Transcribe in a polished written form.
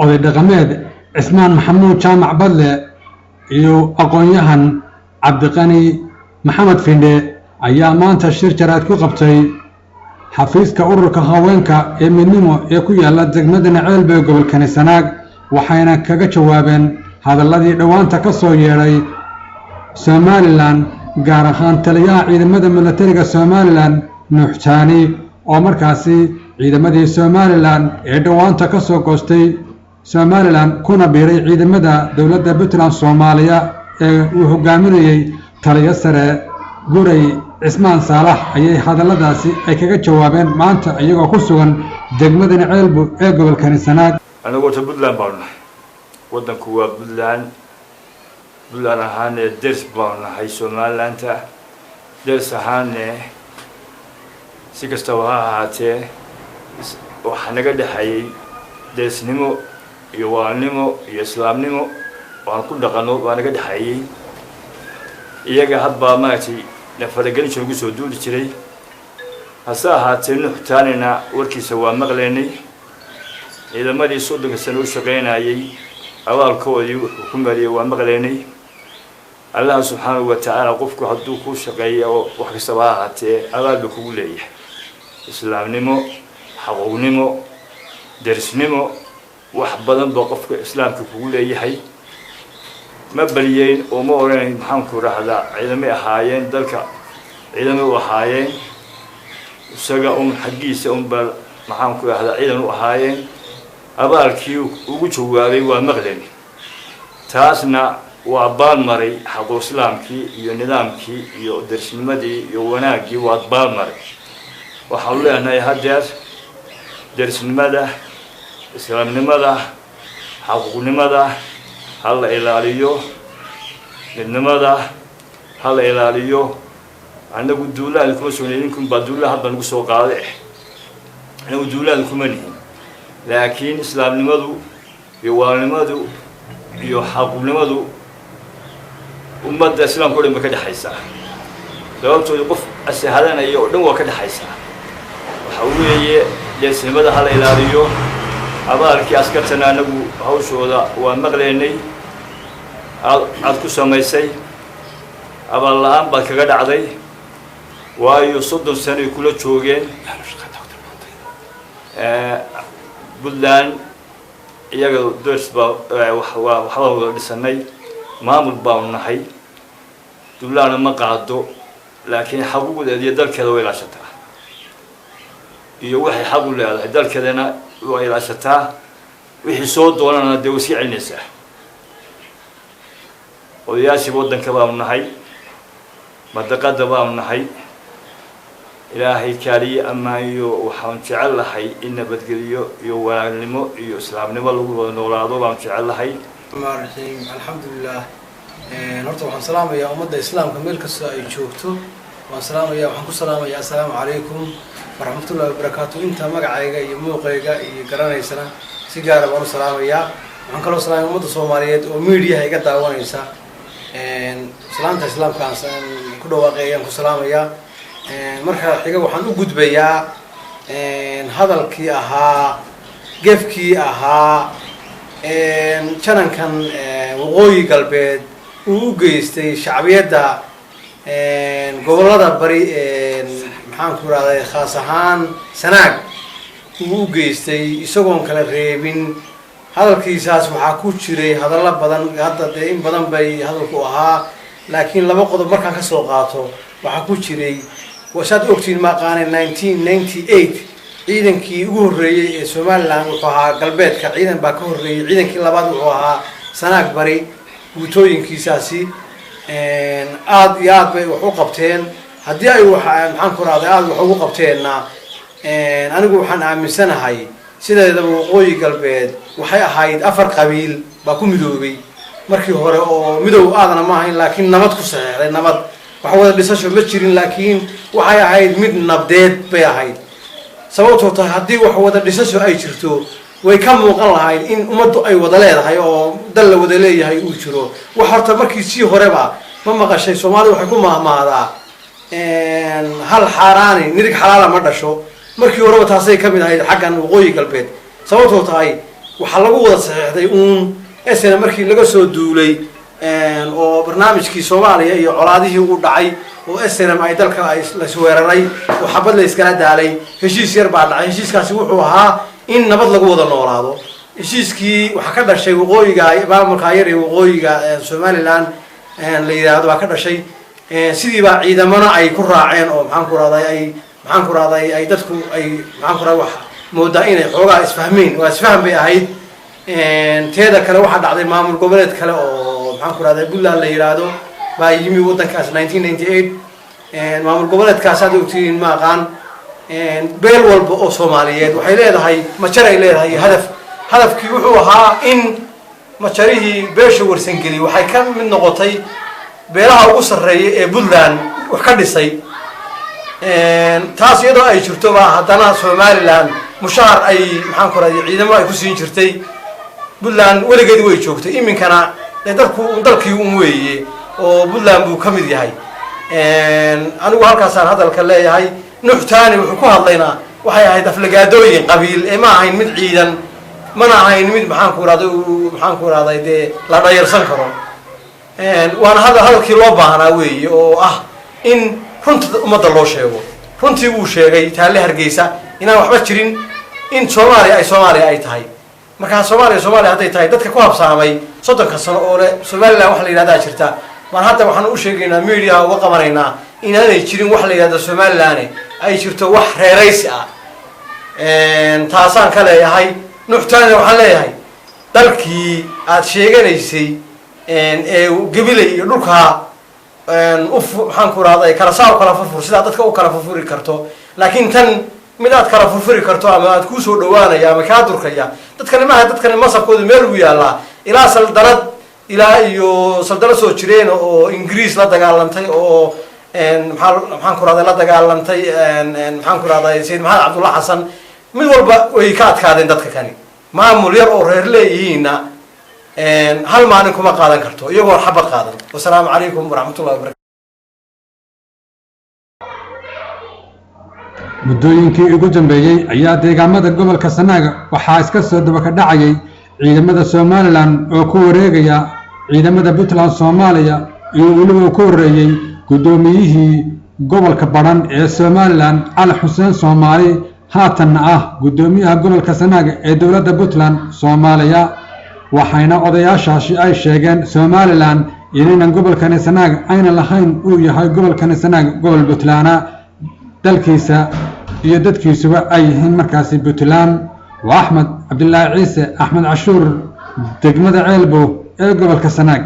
oday dhaqameed cismaan maxamuud jaamac badle iyo aqoon-yahan cabdiqani maxamed findhe ayaa maanta shir jaraad ku qabtay xafiiska ururka haweenka ee midnimo ee ku yaala degmada Naceelbe gobolka Sanaag waxayna kaga jawaabeen hadalladii dhawaanta ka soo yeeray Somaliland gaar ahaan taliyaha ciidamada militariga Somaliland Nuux Taani oo markaasi ciidamadii Somaliland ee dhawaanta ka soo goostay Somaliland kuna biiray ciidamada dawladda Puntland Soomaaliya ee uu hogaaminayay taliya sare Guray Cismaan Saalax ayay hadalladaasi ay kaga jawaabeen maanta iyagoo ku sugan degmada Naceelbe ee gobolka Sanaag anagoo Puntland baana wadanku waa Puntland ahaan ders baana hay Somaliland ders ahaan si kastaba ha ahaatee waxa naga dhaxayay dersnimo iyo waalnimo iyo islaamnimo waan ku dhaqano waan naga dhaxayay iyaga hadba maagtay nafaragelin ugu soo duuli jiray hase ahaatee Nuux Taanina warkiisa waa maqleynay ciidamadii soddonka sano u shaqeynayay abaalkoodii wuxuu ku mariyay waa maqleynay Allah subhanahu wa ta'ala qofku hadduu ku shaqeeyo wax kastaba ha ahaatee abaal buu kugu leeyahay islaamnimo xaqownimo dersnimo wax badan baa qofka islaamka kugu leeyahay ma baliyeen oo ma oranay maxaan ku raahdaa ciidamay ahaayeen dalka ciidamay u ahaayeen isaga xaqiisa bal maxaan ku raahdaa ciidan u ahaayeen abaalkii ugu jawaabay waa maqleen taasna waa baan maray xaqo islaamkii iyo nidaamkii iyo dersnimadii iyo wanaagii waa baan maray waxaan leenahay hadeer dersnimada islaamnimada xaqnimada hal ilaaliyo midnimada hal ilaaliyo anagu duulaan kuma soo neeyinkum baduulaha baan ugu soo qaaday anagu duulaan kuma nihin laakiin islaamnimadu iyo waalnimadu iyo xaqnimadu ummadda islaamka oo dhan ka dhaxaysa sababtoo qof asahadanayo oo dhan waa ka dhaxaysa waxa weeye deesnimada hal ilaaliyo abaalkii askartana anagu hawshooda waa maqleynay aad ku samaysay abaal la'aan baad kaga dhacday waayo 30 sano kula joogeen Puntland iyaga ders ba waxa wada dhisanay maamul baan nahay Puntland ma qaado laakiin xaquuqdeeda iyo dalkeeda way ilaashataa iyo waxay xaq u leedahay dalkeedana way ilaashataa wixii soo doonana dee wasi celinaysaa odayaashii wadanka baan nahay madaqada baan nahay ilaahay kaaliye amaayo waxaan jecel lahay in nabadgeliyo iyo wanaagnimo iyo islaamnimo lagu wada noolaado baan jecel lahay alxamdulillah horta waxaan salaamayaa ummadda islaamka meel kasta ay joogto waxaan ku salaamayaa assalaamu calaykum warahmatullahi wabarakaatuh inta magacayga iyo muuqayga iyo garanaysana si gaar ah baan u salaamayaa waxaan kaloo salaamayaa ummadda Soomaaliyeed oo media iga daawanaysa salaanta islaamka aan ku dhawaaqayaan ku salaamayaa marka xiga waxaan u gudbayaa hadalkii ahaa gefkii ahaa janankan waqooyi galbeed uu u geystay shacbiyadda gobolada bari maxaan ku raadayay khaas ahaan Sanaag uu u geystay isagoon kala reebin hadalkiisaas waxaa ku jiray hadallo badan hadda in badan bay hadalku ahaa laakiin laba qodob markaan ka soo qaato waxaa ku jiray washaad ogtiin ma qaanay 1998 ciidankii ugu horeeyay ee Somaliland wuxuu ahaa galbeedka ciidan baa ka horeeyay ciidankii labaad wuxuu ahaa Sanaag bari guutooyinkiisaasi aad iyo aad bay wax u qabteen haddii ay maxaan ku raadayay aad wax ugu qabteenna anigu waxaan aaminsanahay sideedaba waqooyi galbeed waxay ahayd 4 qabiil baa ku midoobay markii hore oo midow aadna ma ahayn laakiin nabad ku saxeexday nabad wax wada dhisasho ma jirin laakiin waxay ahayd mid nabdeed bay ahayd sababtoo tahay haddii wax wada dhisasho ay jirto way ka muuqan lahayd in ummaddu ay wada leedahay oo dal la wada leeyahay uu jiro wax horta markii si horeba ma maqashay Soomaalidu waxay ku maahmaadaa hal xaaraani nirig xalaala ma dhasho markii horeba taasay ka mid ahayd xaggan waqooyi galbeed sababtoo tahay waxaa lagu wada saxiixday uun SNM markii laga soo duulay oo barnaamijkii Soomaaliya iyo colaadihii u dhacay oo SNM ay dalka ay la weeraray oo xabad la iskala daalay heshiis yar baa dhacay heshiiskaasi wuxuu ahaa in nabad lagu wada noolaado heshiiskii waxa ka dhashay waqooyiga maamulka yar ee waqooyiga Somaliland la yiraahdo waa ka dhashay sidii baa ciidamada ay ku raaceen oo maxaan ku raadayay ay dadku ay maxaan ku raadayay wax moodaa inay xoogaa isfahmeen waa isfaham bay ahayd teeda kale waxa dhacday maamul goboleed kale oo maxaan ku raadayay Puntland la yiraahdo baa yimi wadankaas 1998 maamul goboleedkaas aad ogtiin ma aqaan beel walba oo Soomaaliyeed waxay leedahay majar ay leedahay hadafkii wuxuu ahaa in majarihii beesha warsangeli waxay ka mid noqotay beelaha ugu sareeya ee Puntland wax ka dhisay taas iyadoo ay jirto baa haddana Somaliland mushahar ay maxaan ku raadiyay ciidamo ay ku siin jirtay Puntland weligeed way joogtay iminkana dalkii uu weeyay oo Puntland buu kamid yahay anigu halkaas aan hadalka leeyahay nuxtaani wuxuu ku hadlaynaa waxay ahayd aflagaadooyin qabiil ee ma ahayn mid ciidan mana ahayn mid maxaan ku raadayay la dhayarsan karo waana hadalkii loo baahnaa weeye oo ah in runta umada loo sheego runtii uu sheegay taale Hargeysa inaan waxba jirin in Soomaaliya ay tahay marka Soomaaliya haday tahay dadka ku habsaamay 30 sano oo Somaliland wax la yiraahdo jirta mar hadda waxaan u sheegaynaa media uga qabanayna inaanay jirin wax la yiraahdo Somaliland ay jirto wax reeraysi ah taasaan ka leeyahay nuxtaana waxaan leeyahay dalkii aad sheeganaysay ee gabilay iyo dhulka waxaan ku raadayay kala furfur sida dadka u kala furfuri karto laakiin tan mid aad kala furfuri karto ama aad ku soo dhawaanaya ama ka durkaya dadkan masabkooda meel u yaala ilaa saldanad ilaa iyo saldana soo jireen oo Ingiriis la dagaalantay oo maxaan ku raadayay la dagaalantay maxaan ku raadayay Sayid Maxamed Cabdulla Xasan mid walba way ka adkaadeen dadka kani maamul yar oo reer leeyihiina hal maalin kuma qaadan karto iyagoo xabad qaadan wassalaamu calaykum waraxmatullaahi wabarakaatuh muddooyinkii ugu dambeeyay ayaa deegaamada gobolka Sanaag waxaa iska soo daba ka dhacayay ciidamada Somaliland oo ku wareegaya ciidamada Puntland Soomaaliya iyo waliba ku horeeyay gudoomiyihii gobolka Badhan ee Somaliland Cali Xuseen Soomaali haatan gudoomiyaha gobolka Sanaag ee dawladda Puntland Soomaaliya waxayna odayaashaasi ay sheegeen Somaliland inaynan gobolkan Sanaag ayna lahayn uu yahay gobolkan Sanaag gobol Puntland dalkiisa iyo dadkiisuba ay yihiin markaasi Puntland waa Axmed Cabdullaahi Ciise Axmed Cashuur degmada Ceelbo ee gobolka Sanaag.